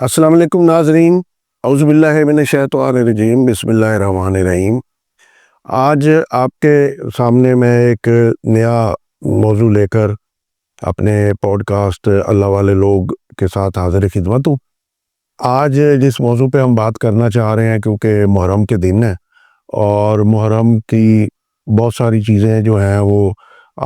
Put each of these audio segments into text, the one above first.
السلام علیکم ناظرین، اعوذ باللہ من الشیطان الرجیم، بسم اللہ الرحمن الرحیم۔ آج آپ کے سامنے میں ایک نیا موضوع لے کر اپنے پوڈ کاسٹ اللہ والے لوگ کے ساتھ حاضر خدمت ہوں۔ آج جس موضوع پہ ہم بات کرنا چاہ رہے ہیں، کیونکہ محرم کے دن ہے اور محرم کی بہت ساری چیزیں جو ہیں وہ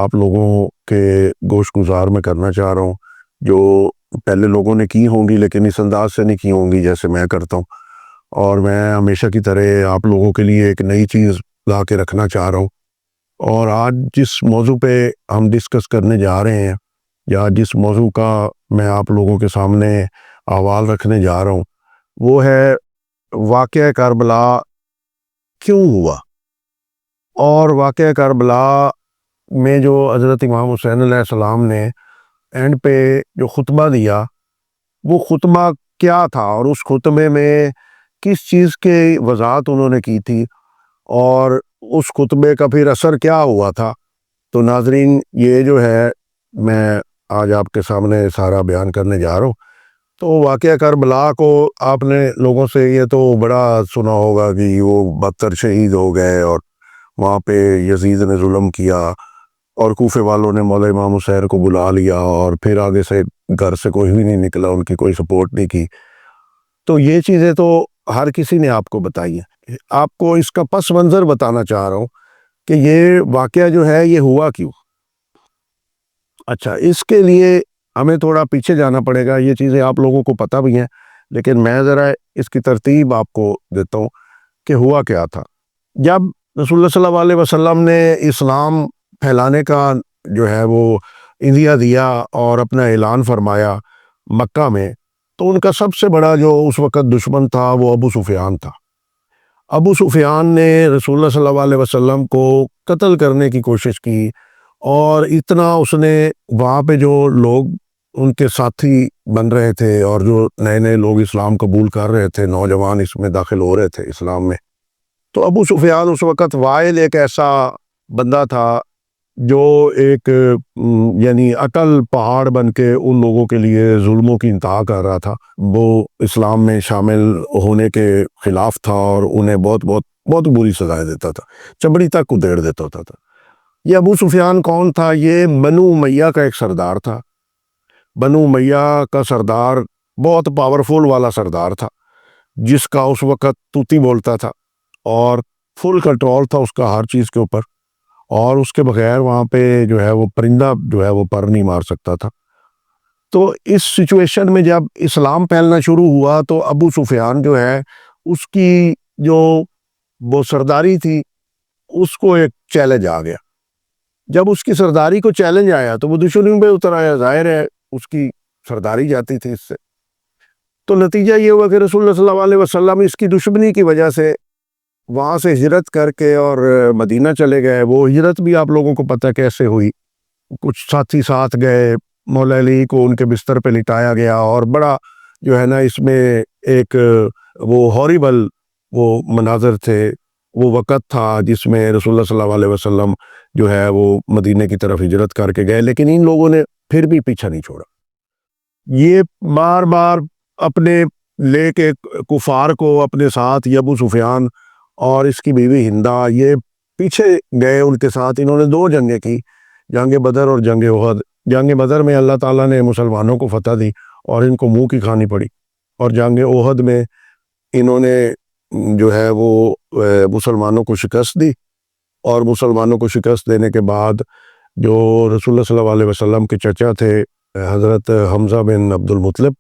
آپ لوگوں کے گوش گزار میں کرنا چاہ رہا ہوں، جو پہلے لوگوں نے کی ہوں گی لیکن اس انداز سے نہیں کی ہوں گی جیسے میں کرتا ہوں، اور میں ہمیشہ کی طرح آپ لوگوں کے لیے ایک نئی چیز لا کے رکھنا چاہ رہا ہوں۔ اور آج جس موضوع پہ ہم ڈسکس کرنے جا رہے ہیں، یا جس موضوع کا میں آپ لوگوں کے سامنے احوال رکھنے جا رہا ہوں، وہ ہے واقعہ کربلا کیوں ہوا، اور واقعہ کربلا میں جو حضرت امام حسین علیہ السلام نے اینڈ پہ جو خطبہ دیا، وہ خطبہ کیا تھا، اور اس خطبے میں کس چیز کی وضاحت انہوں نے کی تھی، اور اس خطبے کا پھر اثر کیا ہوا تھا۔ تو ناظرین، یہ جو ہے میں آج آپ کے سامنے سارا بیان کرنے جا رہا ہوں۔ تو واقعہ کربلا کو آپ نے لوگوں سے یہ تو بڑا سنا ہوگا کہ وہ 72 شہید ہو گئے، اور وہاں پہ یزید نے ظلم کیا، اور کوفے والوں نے مولا امام حسین کو بلا لیا، اور پھر آگے سے گھر سے کوئی بھی نہیں نکلا، ان کی کوئی سپورٹ نہیں کی۔ تو یہ چیزیں تو ہر کسی نے آپ کو بتائی ہیں۔ آپ کو اس کا پس منظر بتانا چاہ رہا ہوں کہ یہ واقعہ جو ہے یہ ہوا کیوں۔ اچھا، اس کے لیے ہمیں تھوڑا پیچھے جانا پڑے گا۔ یہ چیزیں آپ لوگوں کو پتہ بھی ہیں، لیکن میں ذرا اس کی ترتیب آپ کو دیتا ہوں کہ ہوا کیا تھا۔ جب رسول اللہ صلی اللہ علیہ وسلم نے اسلام پھیلانے کا جو ہے وہ عندیہ دیا اور اپنا اعلان فرمایا مکہ میں، تو ان کا سب سے بڑا جو اس وقت دشمن تھا وہ ابو سفیان تھا۔ ابو سفیان نے رسول اللہ صلی اللہ علیہ وسلم کو قتل کرنے کی کوشش کی، اور اتنا اس نے وہاں پہ جو لوگ ان کے ساتھی بن رہے تھے اور جو نئے نئے لوگ اسلام قبول کر رہے تھے، نوجوان اس میں داخل ہو رہے تھے اسلام میں، تو ابو سفیان اس وقت وائل ایک ایسا بندہ تھا جو ایک یعنی اٹل پہاڑ بن کے ان لوگوں کے لیے ظلموں کی انتہا کر رہا تھا۔ وہ اسلام میں شامل ہونے کے خلاف تھا، اور انہیں بہت بہت بہت بری سزائیں دیتا تھا، چمڑی تک ادھیڑ دیتا ہوتا تھا۔ یہ ابو سفیان کون تھا؟ یہ بنو امیہ کا ایک سردار تھا۔ بنو امیہ کا سردار بہت پاورفل والا سردار تھا، جس کا اس وقت طوطی بولتا تھا، اور فل کنٹرول تھا اس کا ہر چیز کے اوپر، اور اس کے بغیر وہاں پہ جو ہے وہ پرندہ جو ہے وہ پر نہیں مار سکتا تھا۔ تو اس سچویشن میں جب اسلام پھیلنا شروع ہوا، تو ابو سفیان جو ہے اس کی جو وہ سرداری تھی، اس کو ایک چیلنج آ گیا۔ جب اس کی سرداری کو چیلنج آیا تو وہ دشمنی پہ اتر آیا، ظاہر ہے اس کی سرداری جاتی تھی اس سے۔ تو نتیجہ یہ ہوا کہ رسول اللہ صلی اللہ علیہ وسلم اس کی دشمنی کی وجہ سے وہاں سے ہجرت کر کے اور مدینہ چلے گئے۔ وہ ہجرت بھی آپ لوگوں کو پتہ کیسے ہوئی، کچھ ساتھی ساتھ گئے، مولا علی کو ان کے بستر پہ لٹایا گیا، اور بڑا جو ہے نا اس میں ایک وہ ہاریبل وہ مناظر تھے، وہ وقت تھا جس میں رسول اللہ صلی اللہ علیہ وسلم جو ہے وہ مدینہ کی طرف ہجرت کر کے گئے، لیکن ان لوگوں نے پھر بھی پیچھا نہیں چھوڑا۔ یہ بار بار اپنے لے کے کفار کو اپنے ساتھ، یہ ابو سفیان اور اس کی بیوی ہندہ، یہ پیچھے گئے ان کے ساتھ۔ انہوں نے 2 جنگیں کی، جنگ بدر اور جنگ احد۔ جنگ بدر میں اللہ تعالیٰ نے مسلمانوں کو فتح دی اور ان کو منہ کی کھانی پڑی، اور جنگ احد میں انہوں نے جو ہے وہ مسلمانوں کو شکست دی، اور مسلمانوں کو شکست دینے کے بعد جو رسول اللہ صلی اللہ علیہ وسلم کے چچا تھے حضرت حمزہ بن عبد المطلب،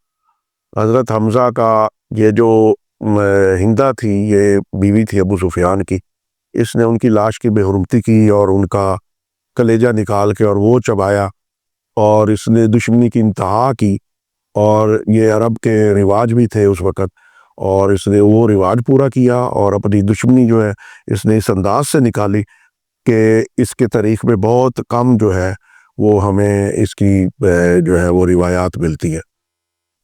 حضرت حمزہ کا یہ جو ہندہ تھی، یہ بیوی تھی ابو سفیان کی، اس نے ان کی لاش کی بے حرمتی کی اور ان کا کلیجہ نکال کے اور وہ چبایا، اور اس نے دشمنی کی انتہا کی۔ اور یہ عرب کے رواج بھی تھے اس وقت، اور اس نے وہ رواج پورا کیا، اور اپنی دشمنی جو ہے اس نے اس انداز سے نکالی کہ اس کے تاریخ میں بہت کم جو ہے وہ ہمیں اس کی جو ہے وہ روایات ملتی ہیں۔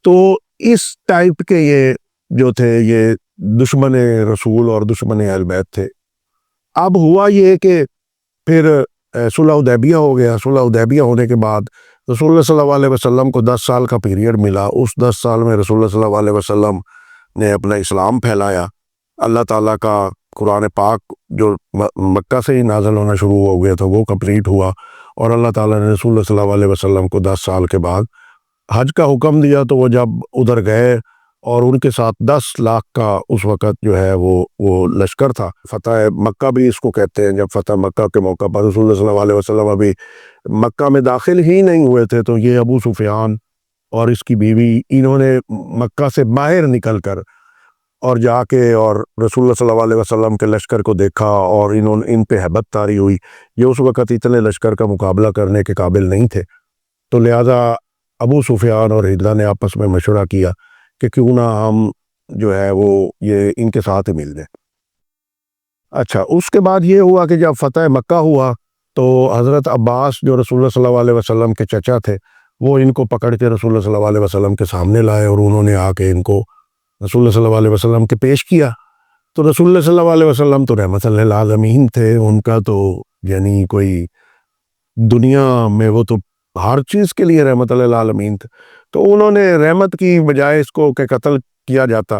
تو اس ٹائپ کے یہ جو تھے یہ دشمن رسول اور دشمن اہل بیت تھے۔ اب ہوا یہ کہ پھر صلح حدیبیہ ہو گیا۔ صلح حدیبیہ ہونے کے بعد رسول اللہ صلی اللہ علیہ وسلم کو 10 سال کا پیریڈ ملا۔ اس 10 سال میں رسول اللہ صلی اللہ علیہ وسلم نے اپنا اسلام پھیلایا۔ اللہ تعالیٰ کا قرآن پاک جو مکہ سے ہی نازل ہونا شروع ہو گیا تھا وہ کمپلیٹ ہوا، اور اللہ تعالیٰ نے رسول اللہ صلی اللہ علیہ وسلم کو 10 سال کے بعد حج کا حکم دیا۔ تو وہ جب ادھر گئے اور ان کے ساتھ 10 لاکھ کا اس وقت جو ہے وہ لشکر تھا، فتح مکہ بھی اس کو کہتے ہیں۔ جب فتح مکہ کے موقع پر رسول اللہ صلی اللہ علیہ وسلم ابھی مکہ میں داخل ہی نہیں ہوئے تھے، تو یہ ابو سفیان اور اس کی بیوی، انہوں نے مکہ سے باہر نکل کر اور جا کے اور رسول اللہ صلی اللہ علیہ وسلم کے لشکر کو دیکھا، اور ان پہ ہیبت طاری ہوئی۔ یہ اس وقت اتنے لشکر کا مقابلہ کرنے کے قابل نہیں تھے، تو لہٰذا ابو سفیان اور ہجرہ نے آپس میں مشورہ کیا کہ کیوں نہ ہم جو ہے وہ یہ ان کے ساتھ ہی مل جائیں۔ اچھا، اس کے بعد یہ ہوا کہ جب فتح مکہ ہوا تو حضرت عباس جو رسول اللہ صلی اللہ علیہ وسلم کے چچا تھے، وہ ان کو پکڑ کے رسول اللہ صلی اللہ علیہ وسلم کے سامنے لائے، اور انہوں نے آ کے ان کو رسول اللہ صلی اللہ علیہ وسلم کے پیش کیا۔ تو رسول اللہ صلی اللہ علیہ وسلم تو رحمت للعالمین تھے، ان کا تو یعنی کوئی دنیا میں وہ تو ہر چیز کے لیے رحمت للعالمین تھے، تو انہوں نے رحمت کی بجائے اس کو کہ قتل کیا جاتا،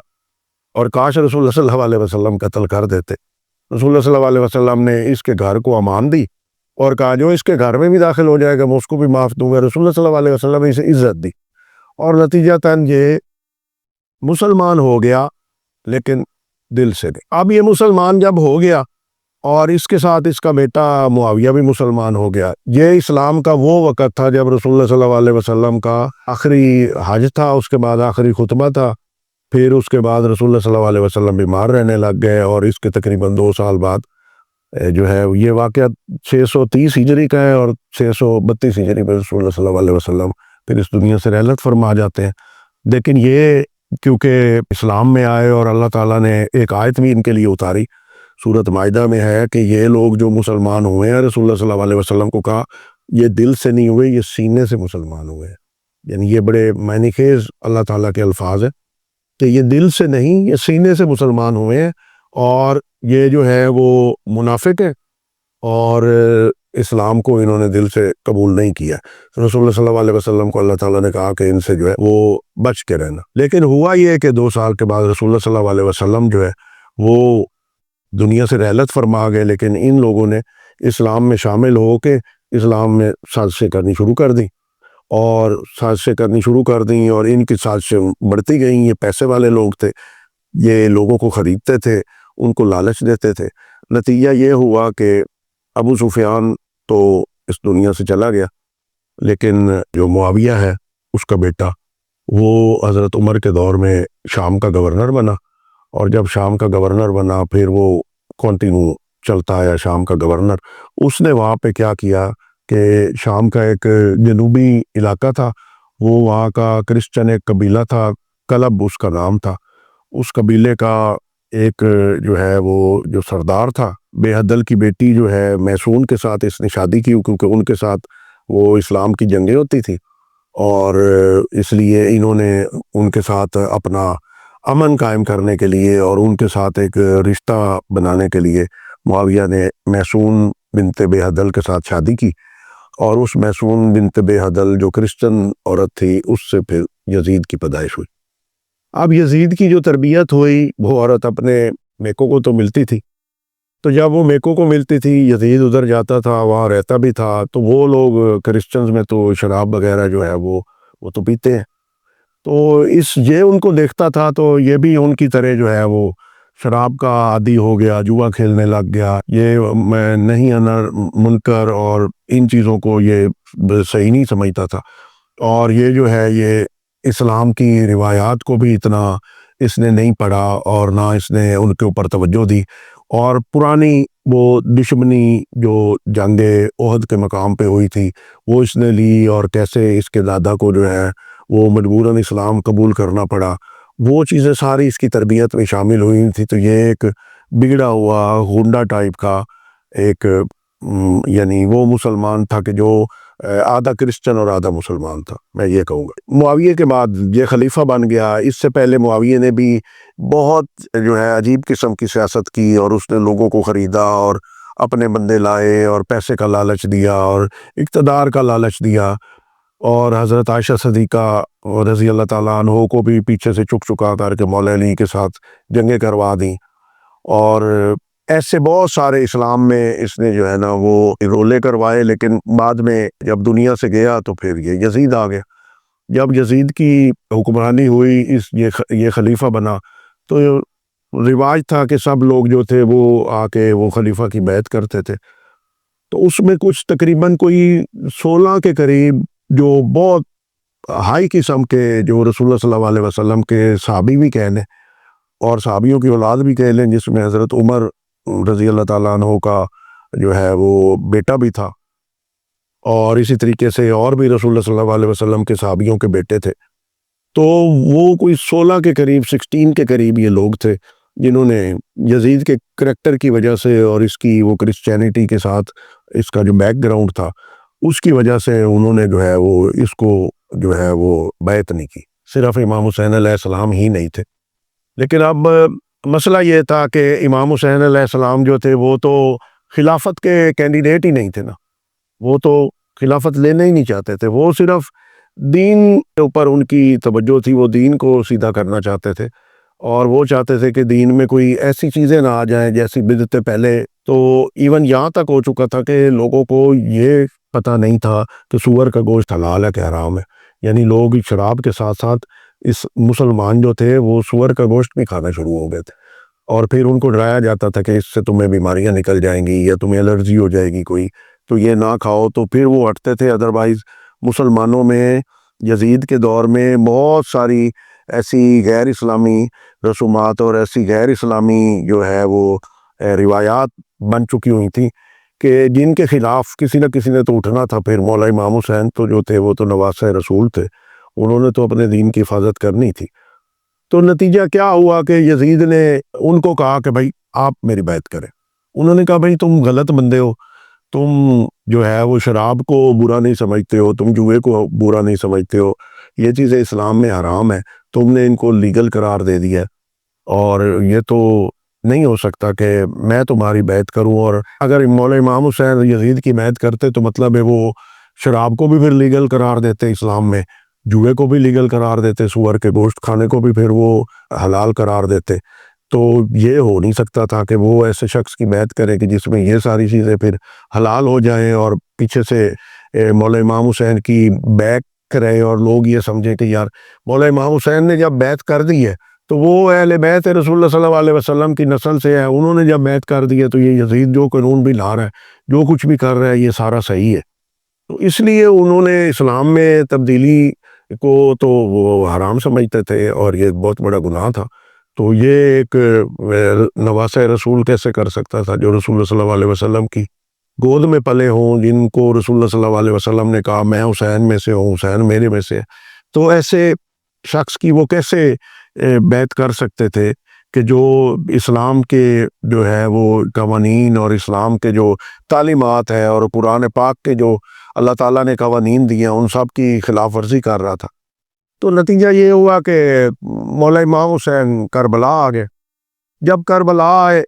اور کاش رسول اللہ صلی اللہ علیہ وسلم قتل کر دیتے۔ رسول اللہ صلی اللہ علیہ وسلم نے اس کے گھر کو امان دی اور کہا جو اس کے گھر میں بھی داخل ہو جائے گا میں اس کو بھی معاف دوں گا۔ رسول اللہ صلی اللہ علیہ وسلم نے اسے عزت دی، اور نتیجتاً یہ مسلمان ہو گیا، لیکن دل سے نہیں۔ اب یہ مسلمان جب ہو گیا اور اس کے ساتھ اس کا بیٹا معاویہ بھی مسلمان ہو گیا، یہ اسلام کا وہ وقت تھا جب رسول اللہ صلی اللہ علیہ وسلم کا آخری حج تھا، اس کے بعد آخری خطبہ تھا، پھر اس کے بعد رسول اللہ صلی اللہ علیہ وسلم بیمار رہنے لگ گئے، اور اس کے تقریباً 2 سال بعد جو ہے یہ واقعہ 630 ہجری کا ہے، اور 632 ہجری میں رسول اللہ صلی اللہ علیہ وسلم پھر اس دنیا سے رحلت فرما جاتے ہیں۔ لیکن یہ کیونکہ اسلام میں آئے اور اللہ تعالیٰ نے ایک آیت بھی ان کے لیے اتاری، سورۃ مائدہ میں ہے کہ یہ لوگ جو مسلمان ہوئے ہیں، رسول اللہ صلی اللہ علیہ وسلم کو کہا یہ دل سے نہیں ہوئے، یہ سینے سے مسلمان ہوئے ہیں۔ یعنی یہ بڑے معنی خیز اللہ تعالیٰ کے الفاظ ہیں کہ یہ دل سے نہیں، یہ سینے سے مسلمان ہوئے ہیں، اور یہ جو ہے وہ منافق ہیں اور اسلام کو انہوں نے دل سے قبول نہیں کیا۔ رسول اللہ صلی اللہ علیہ وسلم کو اللہ تعالیٰ نے کہا کہ ان سے جو ہے وہ بچ کے رہنا۔ لیکن ہوا یہ کہ 2 سال کے بعد رسول اللہ صلی اللہ علیہ وسلم جو ہے وہ دنیا سے رحلت فرما گئے، لیکن ان لوگوں نے اسلام میں شامل ہو کے اسلام میں سازشیں کرنی شروع کر دیں، اور سازشیں کرنی شروع کر دیں، اور ان کی سازشیں بڑھتی گئیں۔ یہ پیسے والے لوگ تھے، یہ لوگوں کو خریدتے تھے، ان کو لالچ دیتے تھے۔ نتیجہ یہ ہوا کہ ابو سفیان تو اس دنیا سے چلا گیا، لیکن جو معاویہ ہے اس کا بیٹا، وہ حضرت عمر کے دور میں شام کا گورنر بنا، اور جب شام کا گورنر بنا پھر وہ کنٹینیو چلتا آیا شام کا گورنر۔ اس نے وہاں پہ کیا کیا کہ شام کا ایک جنوبی علاقہ تھا، وہ وہاں کا کرسچن ایک قبیلہ تھا، کلب اس کا نام تھا، اس قبیلے کا ایک جو ہے وہ جو سردار تھا، بے حدل کی بیٹی جو ہے میسون کے ساتھ اس نے شادی کی، کیونکہ ان کے ساتھ وہ اسلام کی جنگیں ہوتی تھی، اور اس لیے انہوں نے ان کے ساتھ اپنا امن قائم کرنے کے لیے اور ان کے ساتھ ایک رشتہ بنانے کے لیے معاویہ نے میسون بنت بے حدل کے ساتھ شادی کی، اور اس میسون بنت بے حدل جو کرسچن عورت تھی اس سے پھر یزید کی پیدائش ہوئی۔ اب یزید کی جو تربیت ہوئی، وہ عورت اپنے میکوں کو تو ملتی تھی، تو جب وہ میکوں کو ملتی تھی یزید ادھر جاتا تھا، وہاں رہتا بھی تھا، تو وہ لوگ کرسچنز میں تو شراب وغیرہ جو ہے وہ تو پیتے ہیں، تو یہ ان کو دیکھتا تھا، تو یہ بھی ان کی طرح جو ہے وہ شراب کا عادی ہو گیا، جوا کھیلنے لگ گیا، یہ میں نہیں انر منکر اور ان چیزوں کو یہ صحیح نہیں سمجھتا تھا، اور یہ جو ہے یہ اسلام کی روایات کو بھی اتنا اس نے نہیں پڑھا، اور نہ اس نے ان کے اوپر توجہ دی، اور پرانی وہ دشمنی جو جنگ احد کے مقام پہ ہوئی تھی وہ اس نے لی، اور کیسے اس کے دادا کو جو ہے وہ مجبوراً اسلام قبول کرنا پڑا، وہ چیزیں ساری اس کی تربیت میں شامل ہوئی تھی۔ تو یہ ایک بگڑا ہوا غنڈہ ٹائپ کا ایک یعنی وہ مسلمان تھا کہ جو آدھا کرسچن اور آدھا مسلمان تھا، میں یہ کہوں گا۔ معاویہ کے بعد یہ خلیفہ بن گیا، اس سے پہلے معاویہ نے بھی بہت جو ہے عجیب قسم کی سیاست کی، اور اس نے لوگوں کو خریدا اور اپنے بندے لائے اور پیسے کا لالچ دیا اور اقتدار کا لالچ دیا، اور حضرت عائشہ صدیقہ رضی اللہ تعالیٰ عنہ کو بھی پیچھے سے چک چکا کر کے مولا علی کے ساتھ جنگیں کروا دیں، اور ایسے بہت سارے اسلام میں اس نے جو ہے نا وہ رولے کروائے۔ لیکن بعد میں جب دنیا سے گیا تو پھر یہ یزید آ گیا۔ جب یزید کی حکمرانی ہوئی، یہ خلیفہ بنا، تو رواج تھا کہ سب لوگ جو تھے وہ آ کے وہ خلیفہ کی بیعت کرتے تھے۔ تو اس میں کچھ تقریباً کوئی 16 کے قریب جو بہت ہائی قسم کے، جو رسول اللہ صلی اللہ علیہ وسلم کے صحابی بھی کہہ لیں اور صحابیوں کی اولاد بھی کہہ لیں، جس میں حضرت عمر رضی اللہ تعالیٰ عنہ کا جو ہے وہ بیٹا بھی تھا، اور اسی طریقے سے اور بھی رسول اللہ صلی اللہ علیہ وسلم کے صحابیوں کے بیٹے تھے۔ تو وہ کوئی 16 کے قریب، 16 کے قریب یہ لوگ تھے جنہوں نے یزید کے کریکٹر کی وجہ سے اور اس کی وہ کرسچینٹی کے ساتھ اس کا جو بیک گراؤنڈ تھا اس کی وجہ سے انہوں نے جو ہے وہ اس کو جو ہے وہ بیعت نہیں کی۔ صرف امام حسین علیہ السلام ہی نہیں تھے۔ لیکن اب مسئلہ یہ تھا کہ امام حسین علیہ السلام جو تھے وہ تو خلافت کے کینڈیڈیٹ ہی نہیں تھے نا، وہ تو خلافت لینا ہی نہیں چاہتے تھے، وہ صرف دین کے اوپر ان کی توجہ تھی، وہ دین کو سیدھا کرنا چاہتے تھے، اور وہ چاہتے تھے کہ دین میں کوئی ایسی چیزیں نہ آ جائیں جیسی بدعتیں پہلے تو ایون یہاں تک ہو چکا تھا کہ لوگوں کو یہ پتہ نہیں تھا کہ سور کا گوشت حلال ہے کہ حرام ہے، یعنی لوگ شراب کے ساتھ ساتھ اس مسلمان جو تھے وہ سور کا گوشت بھی کھانا شروع ہو گئے تھے، اور پھر ان کو ڈرایا جاتا تھا کہ اس سے تمہیں بیماریاں نکل جائیں گی یا تمہیں الرجی ہو جائے گی کوئی، تو یہ نہ کھاؤ، تو پھر وہ ہٹتے تھے۔ ادروائز مسلمانوں میں یزید کے دور میں بہت ساری ایسی غیر اسلامی رسومات اور ایسی غیر اسلامی جو ہے وہ روایات بن چکی ہوئی تھیں کہ جن کے خلاف کسی نہ کسی نے تو اٹھنا تھا۔ پھر مولا امام حسین تو جو تھے وہ تو نواسہ رسول تھے، انہوں نے تو اپنے دین کی حفاظت کرنی تھی۔ تو نتیجہ کیا ہوا کہ یزید نے ان کو کہا کہ بھائی آپ میری بیعت کریں۔ انہوں نے کہا بھائی تم غلط بندے ہو، تم جو ہے وہ شراب کو برا نہیں سمجھتے ہو، تم جوئے کو برا نہیں سمجھتے ہو، یہ چیزیں اسلام میں حرام ہے، تم نے ان کو لیگل قرار دے دیا، اور یہ تو نہیں ہو سکتا کہ میں تمہاری بیعت کروں۔ اور اگر مولا امام حسین یزید کی بیعت کرتے تو مطلب ہے وہ شراب کو بھی پھر لیگل قرار دیتے اسلام میں، جوئے کو بھی لیگل قرار دیتے، سور کے گوشت کھانے کو بھی پھر وہ حلال قرار دیتے۔ تو یہ ہو نہیں سکتا تھا کہ وہ ایسے شخص کی بیعت کرے کہ جس میں یہ ساری چیزیں پھر حلال ہو جائیں، اور پیچھے سے مولا امام حسین کی بیک کرے اور لوگ یہ سمجھیں کہ یار مولا امام حسین نے جب بیعت کر دی ہے تو وہ اہل بیت رسول اللہ صلی اللہ علیہ وسلم کی نسل سے ہے، انہوں نے جب بیعت کر دی ہے تو یہ یزید جو قانون بھی لا رہا ہے، جو کچھ بھی کر رہا ہے، یہ سارا صحیح ہے۔ تو اس لیے انہوں نے اسلام میں تبدیلی کو تو وہ حرام سمجھتے تھے، اور یہ بہت بڑا گناہ تھا۔ تو یہ ایک نواسہ رسول کیسے کر سکتا تھا جو رسول اللہ صلی اللہ علیہ وسلم کی گود میں پلے ہوں، جن کو رسول اللہ صلی اللہ علیہ وسلم نے کہا میں حسین میں سے ہوں، حسین میرے میں سے ہے، تو ایسے شخص کی وہ کیسے بیعت کر سکتے تھے کہ جو اسلام کے جو ہے وہ قوانین اور اسلام کے جو تعلیمات ہے اور قرآن پاک کے جو اللہ تعالیٰ نے قوانین دیے ہیں ان سب کی خلاف ورزی کر رہا تھا۔ تو نتیجہ یہ ہوا کہ مولا امام حسین کربلا آ گئے۔ جب کربلا آئے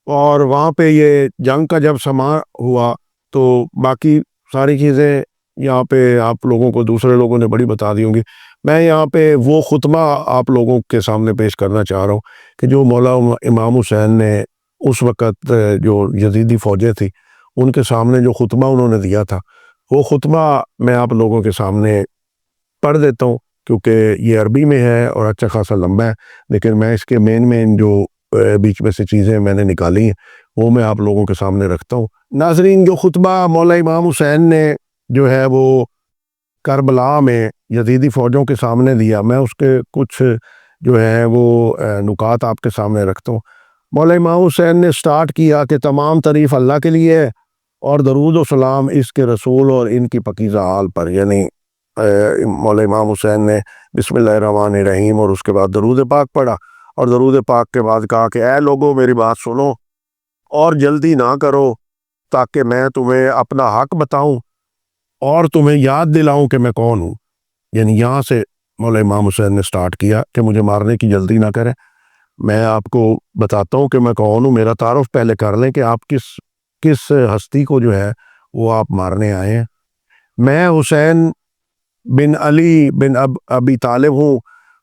اور وہاں پہ یہ جنگ کا جب سما ہوا تو باقی ساری چیزیں یہاں پہ آپ لوگوں کو دوسرے لوگوں نے بڑی بتا دی ہوں گی، میں یہاں پہ وہ خطبہ آپ لوگوں کے سامنے پیش کرنا چاہ رہا ہوں کہ جو مولا امام حسین نے اس وقت جو یزیدی فوجیں تھی ان کے سامنے جو خطبہ انہوں نے دیا تھا، وہ خطبہ میں آپ لوگوں کے سامنے پڑھ دیتا ہوں، کیونکہ یہ عربی میں ہے اور اچھا خاصا لمبا ہے، لیکن میں اس کے مین جو بیچ میں سے چیزیں میں نے نکالی ہیں وہ میں آپ لوگوں کے سامنے رکھتا ہوں۔ ناظرین، جو خطبہ مولا امام حسین نے جو ہے وہ کربلا میں یزیدی فوجوں کے سامنے دیا، میں اس کے کچھ جو ہے وہ نکات آپ کے سامنے رکھتا ہوں۔ مولا امام حسین نے سٹارٹ کیا کہ تمام تعریف اللہ کے لیے ہے اور درود و سلام اس کے رسول اور ان کی پاکیزہ آل پر، یعنی مولا امام حسین نے بسم اللہ الرحمن الرحیم اور اس کے بعد درود پاک پڑھا، اور درود پاک کے بعد کہا کہ اے لوگوں میری بات سنو اور جلدی نہ کرو تاکہ میں تمہیں اپنا حق بتاؤں اور تمہیں یاد دلاؤں کہ میں کون ہوں۔ یعنی یہاں سے مولا امام حسین نے سٹارٹ کیا کہ مجھے مارنے کی جلدی نہ کریں، میں آپ کو بتاتا ہوں کہ میں کون ہوں، میرا تعارف پہلے کر لیں کہ آپ کس کس ہستی کو جو ہے وہ آپ مارنے آئے ہیں؟ میں حسین بن علی بن ابی طالب ہوں،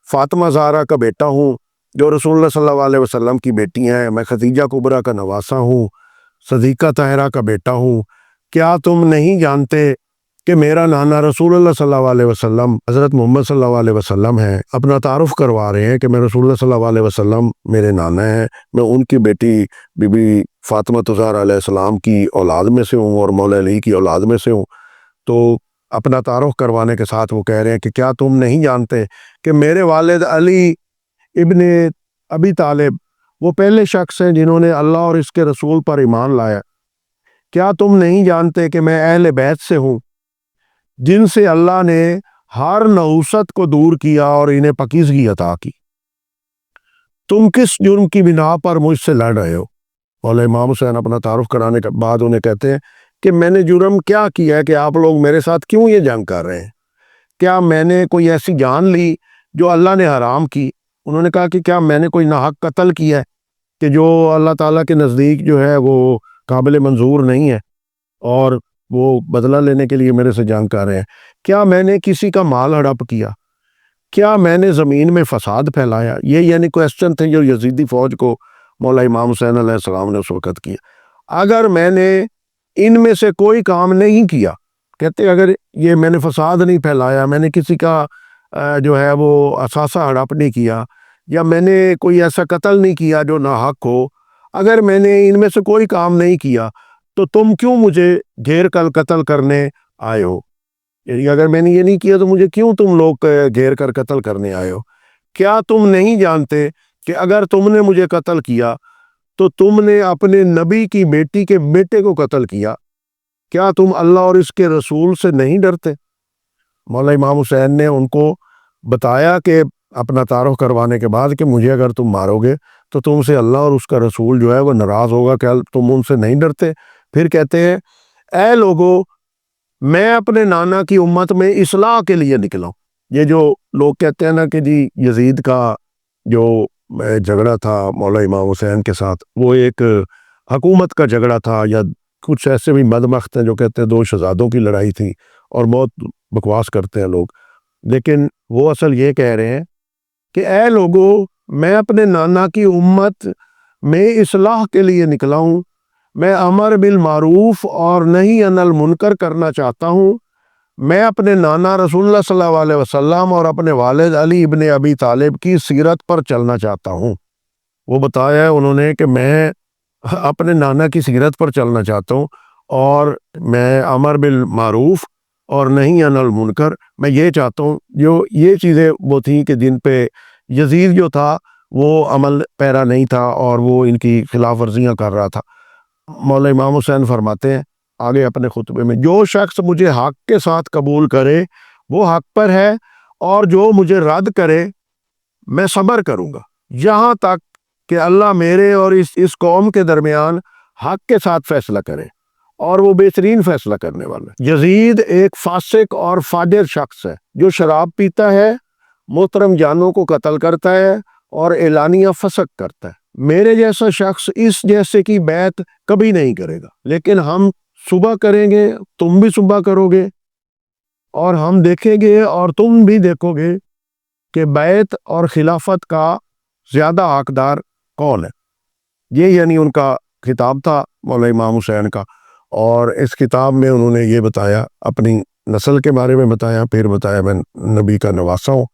فاطمہ زہرا کا بیٹا ہوں جو رسول اللہ صلی اللہ علیہ وسلم کی بیٹی ہیں، میں خدیجہ کبریٰ کا نواسہ ہوں، صدیقہ طاہرہ کا بیٹا ہوں۔ کیا تم نہیں جانتے کہ میرا نانا رسول اللہ صلی اللہ علیہ وسلم حضرت محمد صلی اللہ علیہ وسلم ہیں؟ اپنا تعارف کروا رہے ہیں کہ میں رسول اللہ صلی اللہ علیہ وسلم میرے نانا ہیں، میں ان کی بیٹی بی بی فاطمہ زہرا علیہ السلام کی اولاد میں سے ہوں اور مولا علی کی اولاد میں سے ہوں۔ تو اپنا تعارف کروانے کے ساتھ وہ کہہ رہے ہیں کہ کیا تم نہیں جانتے کہ میرے والد علی ابن ابی طالب وہ پہلے شخص ہیں جنہوں نے اللہ اور اس کے رسول پر ایمان لایا؟ کیا تم نہیں جانتے کہ میں اہل بیت سے ہوں جن سے اللہ نے ہر نحوست کو دور کیا اور انہیں پاکیزگی عطا کی؟ تم کس جرم کی بنا پر مجھ سے لڑ رہے ہو؟ مولا امام حسین اپنا تعارف کرانے کے بعد انہیں کہتے ہیں کہ میں نے جرم کیا کیا ہے کہ آپ لوگ میرے ساتھ کیوں یہ جنگ کر رہے ہیں؟ کیا میں نے کوئی ایسی جان لی جو اللہ نے حرام کی؟ انہوں نے کہا کہ کیا میں نے کوئی ناحق قتل کیا ہے کہ جو اللہ تعالیٰ کے نزدیک جو ہے وہ قابل منظور نہیں ہے اور وہ بدلہ لینے کے لیے میرے سے جنگ کر رہے ہیں؟ کیا میں نے کسی کا مال ہڑپ کیا؟ کیا میں نے زمین میں فساد پھیلایا؟ یہ یعنی کویسچن تھے جو یزیدی فوج کو مولا امام حسین علیہ السلام نے اس وقت کیا۔ اگر میں نے ان میں سے کوئی کام نہیں کیا، کہتے اگر یہ میں نے فساد نہیں پھیلایا، میں نے کسی کا جو ہے وہ اثاثہ ہڑپ نہیں کیا، یا میں نے کوئی ایسا قتل نہیں کیا جو ناحق ہو، اگر میں نے ان میں سے کوئی کام نہیں کیا تو تم کیوں مجھے گھیر کر قتل کرنے آئے ہو؟ یعنی اگر میں نے یہ نہیں کیا تو مجھے کیوں تم لوگ گھیر کر قتل کرنے آئے ہو؟ کیا تم نہیں جانتے کہ اگر تم نے مجھے قتل کیا تو تم نے اپنے نبی کی بیٹی کے بیٹے کو قتل کیا؟ کیا تم اللہ اور اس کے رسول سے نہیں ڈرتے؟ مولا امام حسین نے ان کو بتایا کہ اپنا تعارف کروانے کے بعد کہ مجھے اگر تم مارو گے تو تم سے اللہ اور اس کا رسول جو ہے وہ ناراض ہوگا، کہ تم ان سے نہیں ڈرتے؟ پھر کہتے ہیں اے لوگو، میں اپنے نانا کی امت میں اصلاح کے لیے نکلا ہوں۔ یہ جو لوگ کہتے ہیں نا کہ جی یزید کا جو جھگڑا تھا مولا امام حسین کے ساتھ وہ ایک حکومت کا جھگڑا تھا، یا کچھ ایسے بھی بدبخت ہیں جو کہتے ہیں دو شہزادوں کی لڑائی تھی، اور بہت بکواس کرتے ہیں لوگ، لیکن وہ اصل یہ کہہ رہے ہیں کہ اے لوگو، میں اپنے نانا کی امت میں اصلاح کے لیے نکلا ہوں، میں امر بالمعروف اور نہی عن المنکر کرنا چاہتا ہوں، میں اپنے نانا رسول اللہ صلی اللہ علیہ وسلم اور اپنے والد علی ابن ابی طالب کی سیرت پر چلنا چاہتا ہوں۔ وہ بتایا ہے انہوں نے کہ میں اپنے نانا کی سیرت پر چلنا چاہتا ہوں، اور میں امر بالمعروف اور نہی عن المنکر، میں یہ چاہتا ہوں۔ جو یہ چیزیں وہ تھیں کہ جن پہ یزید جو تھا وہ عمل پیرا نہیں تھا اور وہ ان کی خلاف ورزیاں کر رہا تھا۔ مولا امام حسین فرماتے ہیں آگے اپنے خطبے میں، جو شخص مجھے حق کے ساتھ قبول کرے وہ حق پر ہے، اور جو مجھے رد کرے میں صبر کروں گا یہاں تک کہ اللہ میرے اور اس قوم کے درمیان حق کے ساتھ فیصلہ کرے، اور وہ بہترین فیصلہ کرنے والا ہے۔ یزید ایک فاسق اور فاجر شخص ہے جو شراب پیتا ہے، محترم جانوں کو قتل کرتا ہے اور اعلانیہ فسق کرتا ہے۔ میرے جیسا شخص اس جیسے کی بیعت کبھی نہیں کرے گا، لیکن ہم صبح کریں گے، تم بھی صبح کرو گے، اور ہم دیکھیں گے اور تم بھی دیکھو گے کہ بیعت اور خلافت کا زیادہ حقدار کون ہے۔ یہ یعنی ان کا خطاب تھا مولا امام حسین کا، اور اس کتاب میں انہوں نے یہ بتایا، اپنی نسل کے بارے میں بتایا، پھر بتایا میں نبی کا نواسہ ہوں،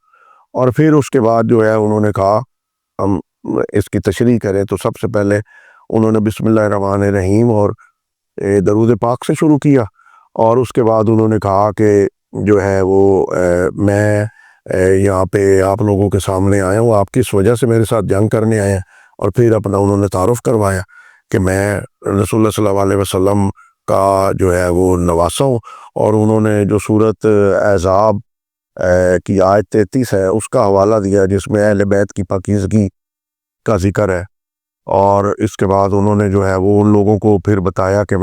اور پھر اس کے بعد جو ہے انہوں نے کہا ہم اس کی تشریح کریں، تو سب سے پہلے انہوں نے بسم اللہ الرحمن الرحیم اور درود پاک سے شروع کیا، اور اس کے بعد انہوں نے کہا کہ جو ہے وہ میں یہاں پہ آپ لوگوں کے سامنے آیا ہوں، آپ کس وجہ سے میرے ساتھ جنگ کرنے آئے ہیں، اور پھر اپنا انہوں نے تعارف کروایا کہ میں رسول اللہ صلی اللہ علیہ وسلم کا جو ہے وہ نواسہ ہوں، اور انہوں نے جو سورت احزاب کی آیت 33 ہے اس کا حوالہ دیا جس میں اہل بیت کی پاکیزگی کا ذکر ہے، اور اس کے بعد انہوں نے جو ہے وہ ان لوگوں کو پھر بتایا کہ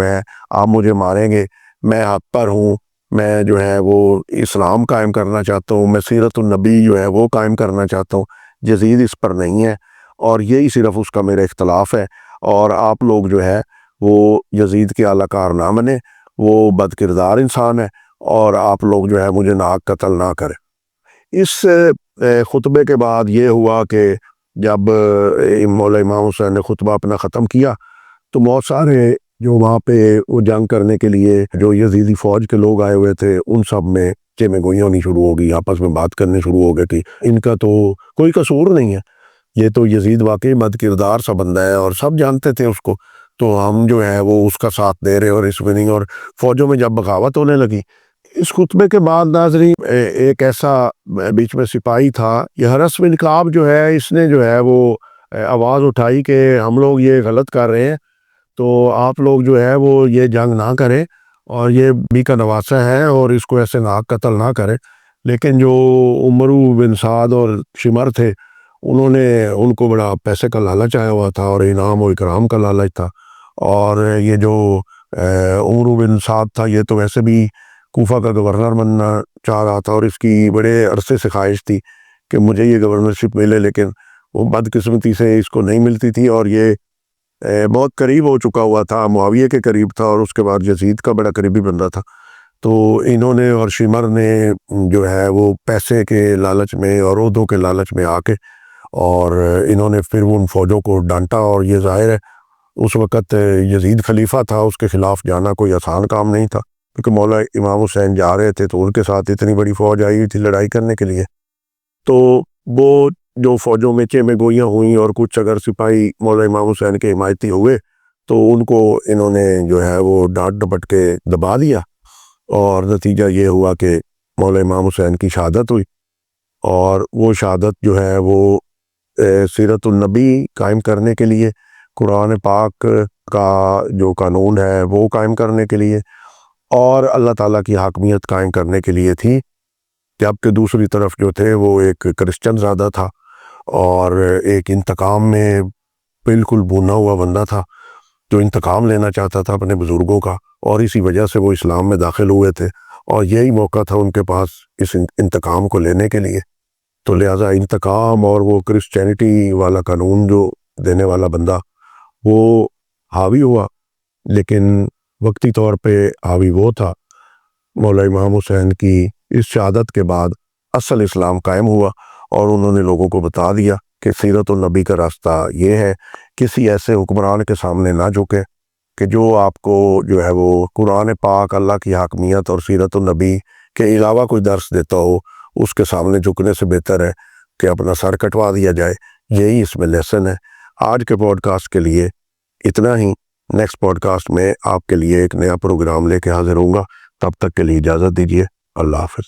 آپ مجھے ماریں گے، میں حق پر ہوں، میں جو ہے وہ اسلام قائم کرنا چاہتا ہوں، میں سیرت النبی جو ہے وہ قائم کرنا چاہتا ہوں، یزید اس پر نہیں ہے، اور یہی صرف اس کا میرا اختلاف ہے، اور آپ لوگ جو ہے وہ یزید کے اعلیٰ کار نہ بنے، وہ بد کردار انسان ہے، اور آپ لوگ جو ہے مجھے ناحق قتل نہ کریں۔ اس خطبے کے بعد یہ ہوا کہ جب مولا امام حسین نے خطبہ اپنا ختم کیا تو بہت سارے جو وہاں پہ وہ جنگ کرنے کے لیے جو یزیدی فوج کے لوگ آئے ہوئے تھے ان سب میں میں گوئی ہونی شروع ہو گئی، آپس میں بات کرنے شروع ہو گئے کہ ان کا تو کوئی قصور نہیں ہے، یہ تو یزید واقعی بد کردار سا بندہ ہے اور سب جانتے تھے اس کو، تو ہم جو ہے وہ اس کا ساتھ دے رہے اور اس میں نہیں۔ اور فوجوں میں جب بغاوت ہونے لگی، اس خطبے کے بعد ناظرین ایک ایسا بیچ میں سپاہی تھا، یہ حرس بن کعب جو ہے، اس نے جو ہے وہ آواز اٹھائی کہ ہم لوگ یہ غلط کر رہے ہیں، تو آپ لوگ جو ہے وہ یہ جنگ نہ کریں، اور یہ بھی کا نواسہ ہے اور اس کو ایسے ناحق قتل نہ کریں۔ لیکن جو عمرو بن سعد اور شمر تھے، انہوں نے ان کو بڑا پیسے کا لالچ آیا ہوا تھا اور انعام و اکرام کا لالچ تھا، اور یہ جو عمرو بن سعد تھا یہ تو ویسے بھی کوفہ کا گورنر بننا چاہ رہا تھا، اور اس کی بڑے عرصے سے خواہش تھی کہ مجھے یہ گورنرشپ ملے، لیکن وہ بدقسمتی سے اس کو نہیں ملتی تھی، اور یہ بہت قریب ہو چکا ہوا تھا، معاویہ کے قریب تھا اور اس کے بعد یزید کا بڑا قریبی بندہ تھا۔ تو انہوں نے اور شمر نے جو ہے وہ پیسے کے لالچ میں اور عہدوں کے لالچ میں آ کے اور انہوں نے پھر ان فوجوں کو ڈانٹا، اور یہ ظاہر ہے اس وقت یزید خلیفہ تھا، اس کے خلاف جانا کوئی آسان کام نہیں تھا، کیونکہ مولا امام حسین جا رہے تھے تو ان کے ساتھ اتنی بڑی فوج آئی ہوئی تھی لڑائی کرنے کے لیے۔ تو وہ جو فوجوں میں میں گوئیاں ہوئیں اور کچھ اگر سپاہی مولا امام حسین کے حمایتی ہوئے تو ان کو انہوں نے جو ہے وہ ڈانٹ ڈپٹ کے دبا دیا، اور نتیجہ یہ ہوا کہ مولا امام حسین کی شہادت ہوئی، اور وہ شہادت جو ہے وہ سیرت النبی قائم کرنے کے لیے، قرآن پاک کا جو قانون ہے وہ قائم کرنے کے لیے، اور اللہ تعالیٰ کی حاکمیت قائم کرنے کے لیے تھی، جبکہ دوسری طرف جو تھے وہ ایک کرسچن زادہ تھا اور ایک انتقام میں بالکل بھونا ہوا بندہ تھا جو انتقام لینا چاہتا تھا اپنے بزرگوں کا، اور اسی وجہ سے وہ اسلام میں داخل ہوئے تھے، اور یہی موقع تھا ان کے پاس اس انتقام کو لینے کے لیے۔ تو لہٰذا انتقام اور وہ کرسچینٹی والا قانون جو دینے والا بندہ وہ حاوی ہوا، لیکن وقتی طور پہ حاوی وہ تھا۔ مولا امام حسین کی اس شہادت کے بعد اصل اسلام قائم ہوا، اور انہوں نے لوگوں کو بتا دیا کہ سیرت النبی کا راستہ یہ ہے، کسی ایسے حکمران کے سامنے نہ جھکے کہ جو آپ کو جو ہے وہ قرآن پاک، اللہ کی حاکمیت اور سیرت النبی کے علاوہ کوئی درس دیتا ہو، اس کے سامنے جھکنے سے بہتر ہے کہ اپنا سر کٹوا دیا جائے۔ یہی اس میں لیسن ہے۔ آج کے پوڈ کاسٹ کے لیے اتنا ہی، نیکسٹ پوڈ کاسٹ میں آپ کے لیے ایک نیا پروگرام لے کے حاضر ہوں گا، تب تک کے لیے اجازت دیجیے، اللہ حافظ۔